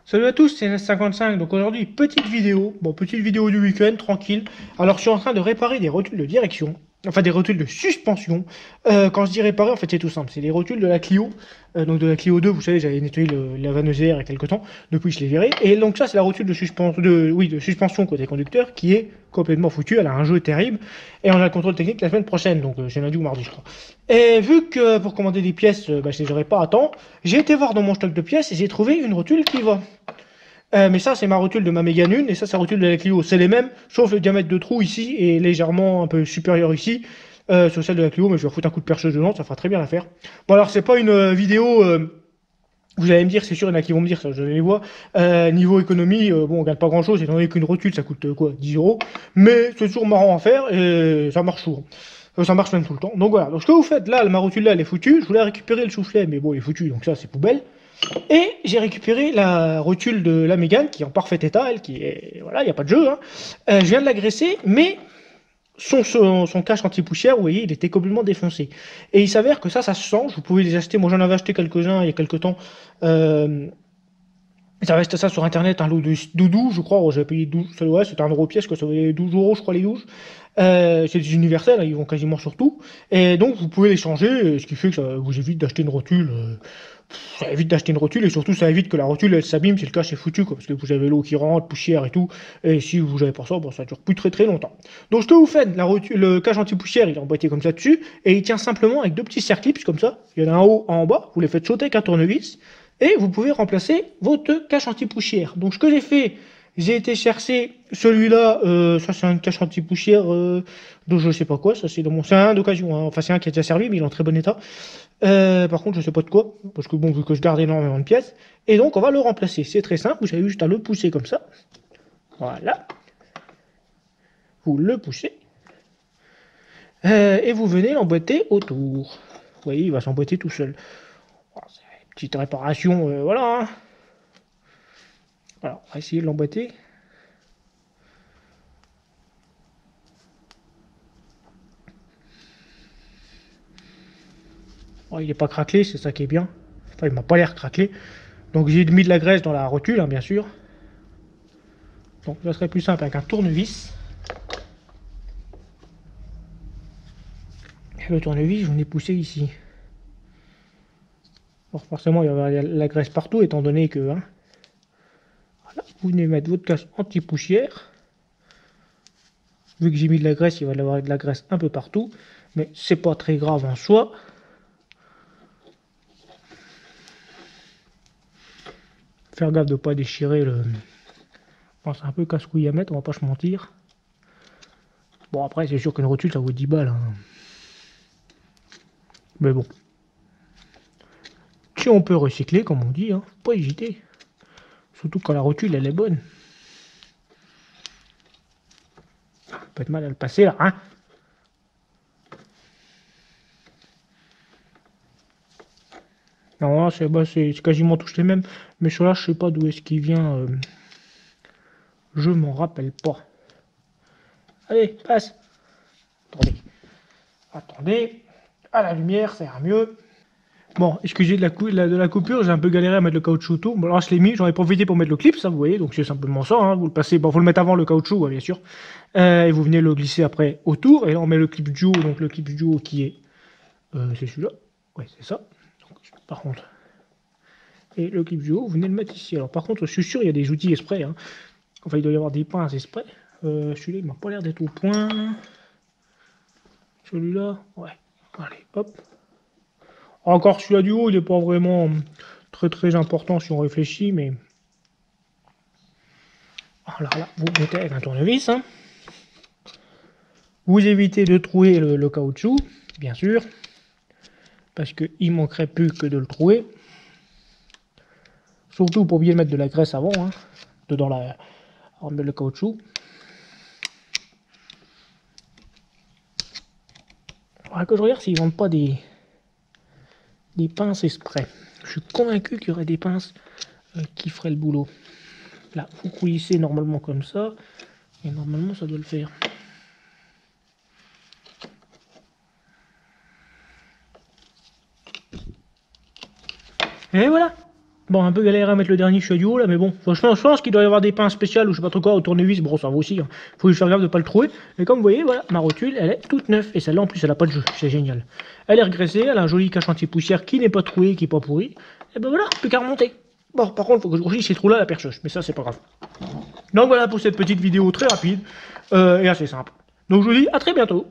Salut à tous, c'est NS55. Donc aujourd'hui, petite vidéo. Bon, petite vidéo du week-end, tranquille. Alors, je suis en train de réparer des rotules de direction. Enfin, des rotules de suspension. Quand je dis réparer, en fait, c'est tout simple. C'est les rotules de la Clio. Donc, de la Clio 2, vous savez, j'avais nettoyé la vanneuse air il y a quelques temps. Depuis, je l'ai virée. Et donc, ça, c'est la rotule de suspension, de suspension côté conducteur qui est complètement foutue. Elle a un jeu terrible. Et on a le contrôle technique la semaine prochaine. Donc, c'est lundi ou mardi, je crois. Et vu que pour commander des pièces, je les aurais pas à temps, j'ai été voir dans mon stock de pièces et j'ai trouvé une rotule qui va. Mais ça, c'est ma rotule de ma Mégane 1 et ça, c'est la rotule de la Clio. C'est les mêmes, sauf le diamètre de trou ici est légèrement un peu supérieur ici sur celle de la Clio, mais je vais foutre un coup de perceuse dedans, ça fera très bien l'affaire. Bon, alors, c'est pas une vidéo. Vous allez me dire, c'est sûr, il y en a qui vont me dire ça, je les vois. Niveau économie, bon, on gagne pas grand chose, étant donné qu'une rotule ça coûte quoi, 10 euros. Mais c'est toujours marrant à faire et ça marche souvent. Ça marche même tout le temps. Donc voilà. Donc ce que vous faites là, ma rotule là, elle est foutue. Je voulais récupérer le soufflet, mais bon, il est foutu, donc ça, c'est poubelle. Et j'ai récupéré la rotule de la Mégane, qui est en parfait état, elle, qui est... Voilà, il n'y a pas de jeu, hein. Je viens de l'agresser, mais son cache anti-poussière, vous voyez, il était complètement défoncé. Et il s'avère que ça se sent, vous pouvez les acheter, moi j'en avais acheté quelques-uns il y a quelques temps, ça reste ça sur internet, un lot de 12, je crois, j'avais payé 12, ouais, c'était un euro pièce, quoi, ça valait 12 euros, je crois, les 12. C'est des universels, hein, ils vont quasiment sur tout. Et donc, vous pouvez les changer, ce qui fait que ça vous évite d'acheter une rotule. Ça évite d'acheter une rotule, et surtout, ça évite que la rotule, elle s'abîme si le cache est foutu, quoi, parce que vous avez l'eau qui rentre, poussière et tout. Et si vous avez pas ça, bon, ça dure plus très très longtemps. Donc, ce que vous faites, le cache anti-poussière, il est emboîté comme ça dessus, et il tient simplement avec deux petits cerclips, comme ça. Il y en a un en haut, un en bas. Vous les faites sauter avec un tournevis. Et vous pouvez remplacer votre cache anti-poussière. Donc ce que j'ai fait, j'ai été chercher celui-là, ça c'est un cache anti-poussière de je sais pas quoi, ça c'est dans mon... C'est un d'occasion, hein. Enfin c'est un qui a déjà servi, mais il est en très bon état. Par contre je sais pas de quoi, parce que bon, vu que je garde énormément de pièces, et donc on va le remplacer. C'est très simple, vous avez juste à le pousser comme ça. Voilà, vous le poussez, et vous venez l'emboîter autour. Vous voyez, il va s'emboîter tout seul. Voilà, c'est une petite réparation, voilà, hein. Alors, on va essayer de l'emboîter. Oh, il n'est pas craquelé, c'est ça qui est bien. Enfin, il m'a pas l'air craquelé. Donc j'ai mis de la graisse dans la rotule, hein, bien sûr. Donc ça serait plus simple avec un tournevis. Et le tournevis, je venais pousser ici. Alors forcément, il y a la graisse partout, étant donné que... Hein, voilà, vous venez mettre votre cache anti-poussière. Vu que j'ai mis de la graisse, il va y avoir de la graisse un peu partout. Mais c'est pas très grave en soi. Faire gaffe de ne pas déchirer le... Bon, c'est un peu casse-couille à mettre, on va pas se mentir. Bon, après, c'est sûr qu'une rotule, ça vaut 10 balles. Hein. Mais bon. Si on peut recycler, comme on dit, hein, faut pas hésiter. Surtout quand la rotule, elle est bonne. Pas de mal à le passer, là, hein. Non, c'est quasiment tous les mêmes. Mais celui-là, je sais pas d'où est-ce qu'il vient. Je m'en rappelle pas. Allez, passe. Attendez. Attendez. À la lumière, ça ira mieux. Bon, excusez de la coupure, j'ai un peu galéré à mettre le caoutchouc autour. Bon, alors je l'ai mis, j'en ai profité pour mettre le clip, ça vous voyez, donc c'est simplement ça, hein, vous le passez, bon, faut le mettre avant le caoutchouc, ouais, bien sûr. Et vous venez le glisser après autour, et là on met le clip duo, donc le clip duo qui est, c'est celui-là, ouais, c'est ça. Donc, par contre, et le clip duo, vous venez le mettre ici. Alors par contre, je suis sûr, il y a des outils exprès, hein. Enfin, il doit y avoir des pinces exprès. Celui-là, il m'a pas l'air d'être au point. Celui-là, ouais, allez, hop. Encore celui-là du haut, il n'est pas vraiment très très important si on réfléchit, mais... Alors là, vous mettez avec un tournevis. Hein. Vous évitez de trouer le caoutchouc, bien sûr, parce qu'il manquerait plus que de le trouer. Surtout pour bien mettre de la graisse avant, hein, dedans la... On met le caoutchouc. Il faudra que je regarde s'ils ne vendent pas des pinces exprès. Je suis convaincu qu'il y aurait des pinces qui feraient le boulot. Là, vous coulissez normalement comme ça, et normalement ça doit le faire. Et voilà. Bon, un peu galère à mettre le dernier chiodo là, mais bon, franchement, je pense qu'il doit y avoir des pinces spéciales ou je sais pas trop quoi au tournevis. Bon, ça va aussi, hein. Faut juste faire gaffe de pas le trouver. Et comme vous voyez, voilà, ma rotule, elle est toute neuve. Et celle-là, en plus, elle a pas de jeu, c'est génial. Elle est regraissée, elle a un joli cache anti-poussière qui n'est pas troué, qui est pas pourri. Et ben voilà, plus qu'à remonter. Bon, par contre, faut que je grossisse ces trous-là à la perceuse, mais ça, c'est pas grave. Donc voilà pour cette petite vidéo très rapide et assez simple. Donc je vous dis à très bientôt.